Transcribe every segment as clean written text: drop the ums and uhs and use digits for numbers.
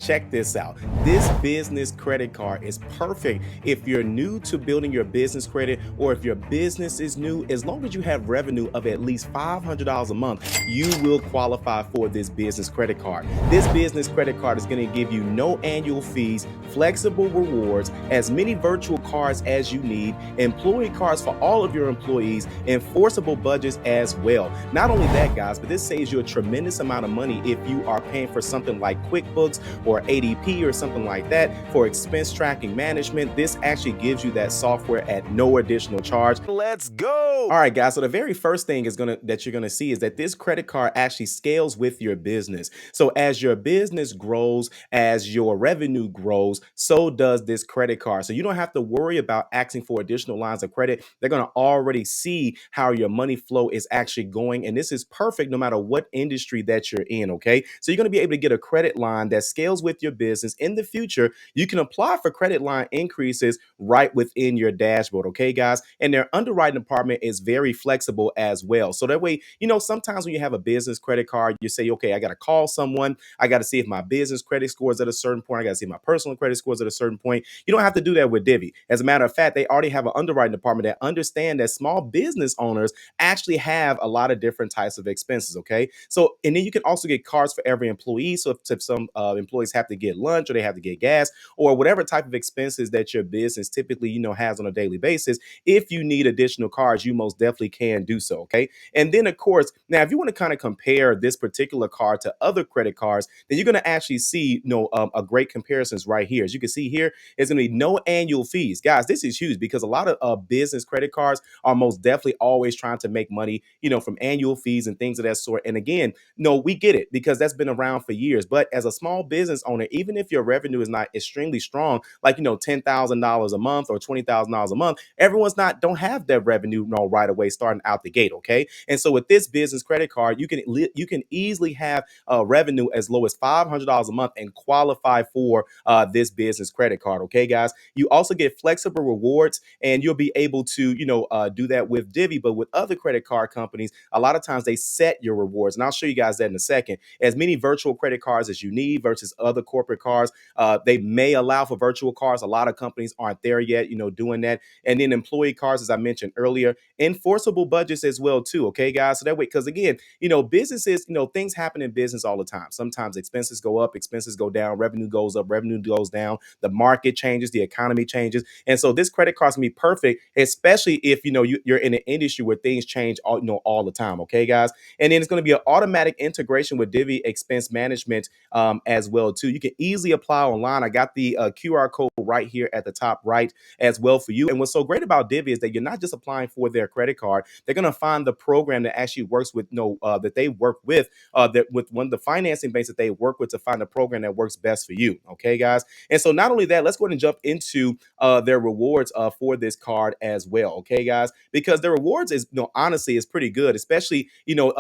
check this out. This business credit card is perfect if you're new to building your business credit, or if your business is new. As long as you have revenue of at least $500 a month, you will qualify for this business credit card. This business credit card is going to give you no annual fees, flexible rewards, as many virtual cards as you need, employee cards for all of your employees, enforceable budgets as well. Not only that, guys, but this saves you a tremendous amount of money if you are paying for something like QuickBooks or ADP or something like that for expense tracking management. This actually gives you that software at no additional charge. Let's go. All right, guys. So the very first thing that you're gonna see is that this credit card actually scales with your business. So as your business grows, as your revenue grows, so does this credit card. So you don't have to worry about asking for additional lines of credit. They're gonna already see how your money flow is actually going, and this is perfect no matter what industry that you're in. Okay, so you're gonna be able to get a credit line that scales with your business. In the future, you can apply for credit line increases right within your dashboard. Okay, guys, and their underwriting department is very flexible as well. So that way, sometimes when you have a business credit card, you say, okay, I got to call someone. I got to see if my business credit score is at a certain point. I got to see if my personal credit score is at a certain point. You don't have to do that with Divi. As a matter of fact, they already have an underwriting department that understand that small business owners actually have a lot of different types of expenses. Okay, so and then you can also get cards for every employee. So if some employees have to get lunch, or they have to get gas, or whatever type of expenses that your business typically has on a daily basis, if you need additional cards, you most definitely can do so. Okay, and then of course, now if you want to kind of compare this particular card to other credit cards, then you're going to actually see a great comparisons right here. As you can see here, it's going to be no annual fees. Guys, this is huge because a lot of business credit cards are most definitely always trying to make money, from annual fees and things of that sort. And again, no, we get it because that's been around for years. But as a small business owner, even if your revenue is not extremely strong, like $10,000 a month or $20,000 a month, everyone's not don't have that revenue right away starting out the gate. Okay, and so with this business credit card, you can easily have revenue as low as $500 a month and qualify for this business credit card. Okay, guys, you also get flexible rewards, and you'll be able to do that with Divi. But with other credit card companies, a lot of times they set your rewards, and I'll show you guys that in a second. As many virtual credit cards as you need versus other corporate cards, they may allow for virtual cards. A lot of companies aren't there yet, doing that. And then employee cards, as I mentioned earlier, enforceable budgets as well too. Okay, guys, so that way, because again, businesses, things happen in business all the time. Sometimes expenses go up, expenses go down, revenue goes up, revenue goes down. The market changes, the economy changes, and so this credit card's gonna be perfect, especially if you're in an industry where things change all the time. Okay, guys, and then it's going to be an automatic integration with Divi expense management as well too. You can easily apply online. I got the QR code right here at the top right as well for you. And what's so great about Divi is that you're not just applying for their credit card. They're going to find the program that actually works with that they work with that with one of the financing banks that they work with to find a program that works best for you. Okay, guys. And so not only that, let's go ahead and jump into their rewards for this card as well. Okay, guys, because the rewards is honestly is pretty good, especially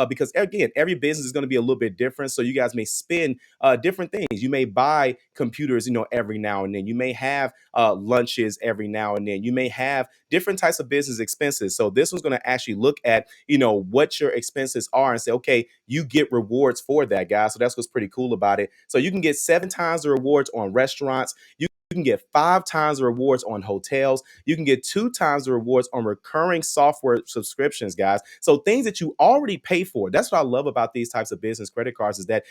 because again, every business is going to be a little bit different. So you guys may spend different things. You may buy computers, every now and then. You may have lunches every now and then. You may have different types of business expenses. So this one's going to actually look at, what your expenses are and say, okay, you get rewards for that, guys. So that's what's pretty cool about it. So you can get 7 times the rewards on restaurants. You can get 5 times the rewards on hotels. You can get 2 times the rewards on recurring software subscriptions, guys. So things that you already pay for. That's what I love about these types of business credit cards is that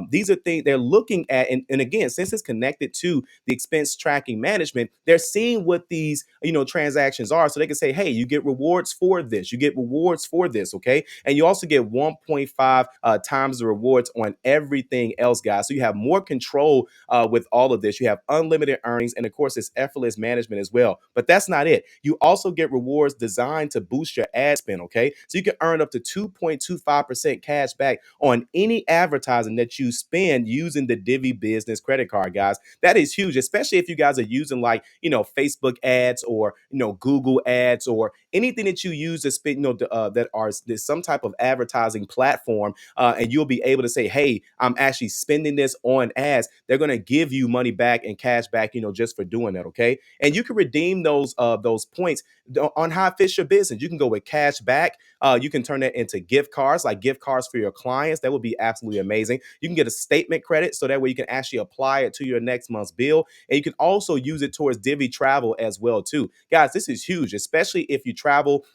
these are things they're looking at. And again, since it's connected to the expense tracking management, they're seeing what these, transactions are. So they can say, hey, you get rewards for this. You get rewards for this. Okay. And you also get 1.5 times the rewards on everything else, guys. So you have more control with all of this. You have unlimited earnings, and of course, it's effortless management as well. But that's not it. You also get rewards designed to boost your ad spend. Okay, so you can earn up to 2.25% cash back on any advertising that you spend using the Divi Business Credit Card, guys. That is huge, especially if you guys are using like Facebook ads or Google ads or anything that you use to spend that are there's some type of advertising platform, and you'll be able to say, hey, I'm actually spending this on ads. They're going to give you money back and cash back, just for doing that. Okay, and you can redeem those points on how it fits your business. You can go with cash back, You can turn that into gift cards, like gift cards for your clients. That would be absolutely amazing. You can get a statement credit, so that way you can actually apply it to your next month's bill. And you can also use it towards Divi travel as well too. Guys, this is huge, especially if you travel,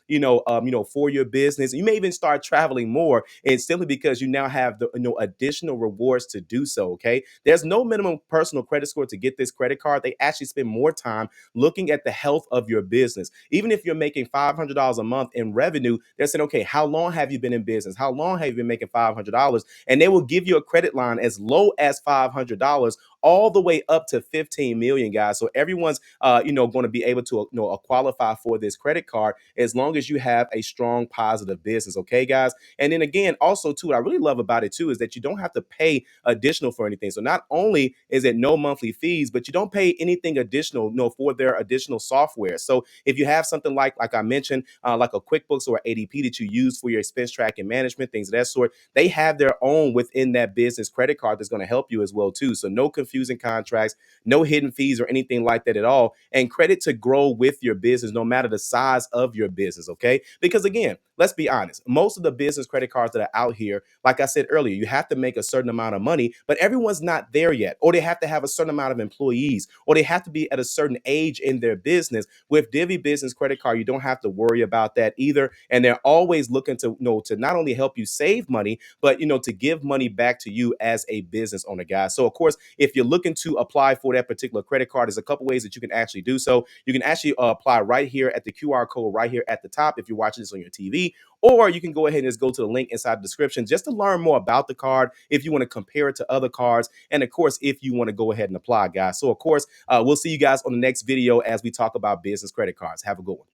for your business. You may even start traveling more, and simply because you now have the additional rewards to do so. Okay, there's no minimum personal credit score to get this credit card. They actually spend more time looking at the health of your business. Even if you're making $500 a month in revenue, they're saying, okay, how long have you been in business? How long have you been making $500? And they will give you a credit line as low as $500 all the way up to 15 million, guys. So everyone's going to be able to qualify for this credit card as long as you have a strong positive business. Okay, guys. And then again, also too, what I really love about it too is that you don't have to pay additional for anything. So not only is it no monthly fees, but you don't pay anything additional, for their additional software. So if you have something like I mentioned, like a QuickBooks or ADP that you use for your expense tracking management, things of that sort, they have their own within that business credit card that's going to help you as well too. So no confusing contracts, no hidden fees or anything like that at all, and credit to grow with your business no matter the size of your business. Okay, because again, let's be honest, most of the business credit cards that are out here, like I said earlier, you have to make a certain amount of money, but everyone's not there yet, or they have to have a certain amount of employees, or they have to be at a certain age in their business. With Divi Business Credit Card, you don't have to worry about that either, and they're always looking to to not only help you save money, but to give money back to you as a business owner, guys. So of course, if you're looking to apply for that particular credit card, there's a couple ways that you can actually do so. You can actually apply right here at the QR code right here at the top if you're watching this on your TV, or you can go ahead and just go to the link inside the description just to learn more about the card, if you want to compare it to other cards, and of course, if you want to go ahead and apply, guys. So of course, we'll see you guys on the next video as we talk about business credit cards. Have a good one.